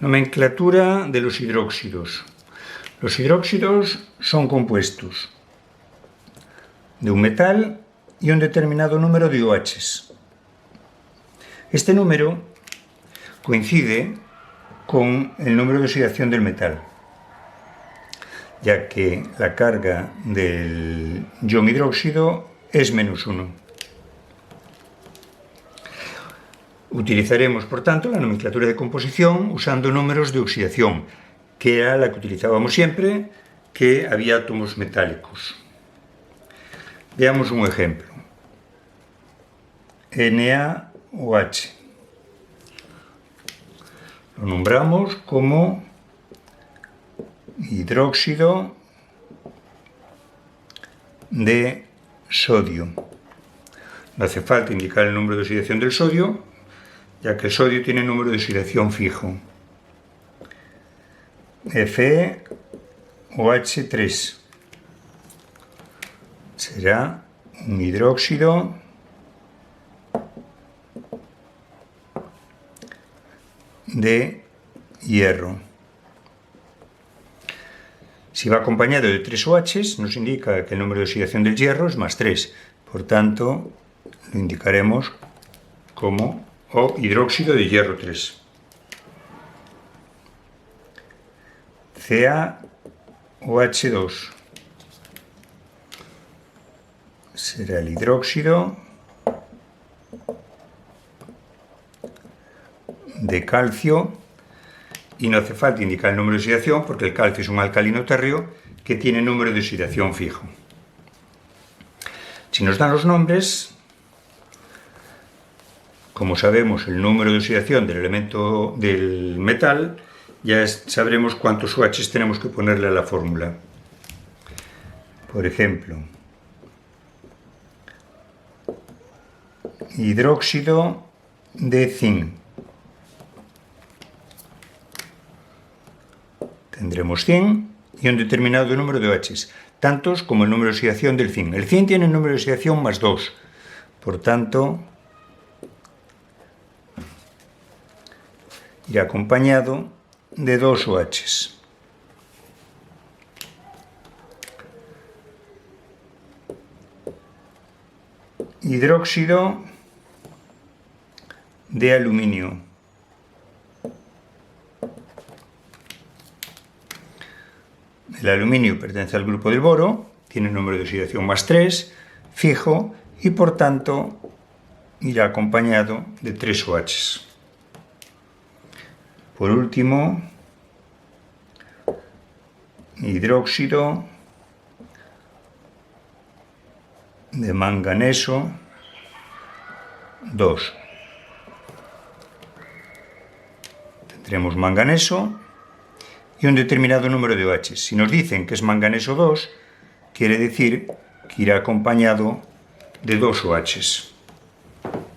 Nomenclatura de los hidróxidos. Los hidróxidos son compuestos de un metal y un determinado número de OHs. Este número coincide con el número de oxidación del metal, ya que la carga del ion hidróxido es -1. Utilizaremos, por tanto, la nomenclatura de composición usando números de oxidación, que era la que utilizábamos siempre que había átomos metálicos. Veamos un ejemplo. NaOH. Lo nombramos como hidróxido de sodio. No hace falta indicar el número de oxidación del sodio, ya que el sodio tiene número de oxidación fijo. FeOH3 será un hidróxido de hierro. Si va acompañado de 3 OHs, nos indica que el número de oxidación del hierro es +3. Por tanto, lo indicaremos como hidróxido de hierro 3. CaOH2 será el hidróxido de calcio, y no hace falta indicar el número de oxidación porque el calcio es un alcalino térreo que tiene número de oxidación fijo. Si nos dan los nombres, como sabemos el número de oxidación del elemento del metal, ya sabremos cuántos OHs tenemos que ponerle a la fórmula. Por ejemplo, hidróxido de zinc. Tendremos zinc y un determinado número de OHs, tantos como el número de oxidación del zinc. El zinc tiene un número de oxidación +2, por tanto, irá acompañado de 2 OHs. Hidróxido de aluminio. El aluminio pertenece al grupo del boro, tiene un número de oxidación +3, fijo, y por tanto irá acompañado de 3 OHs. Por último, hidróxido de manganeso 2. Tendremos manganeso y un determinado número de OHs. Si nos dicen que es manganeso 2, quiere decir que irá acompañado de 2 OHs.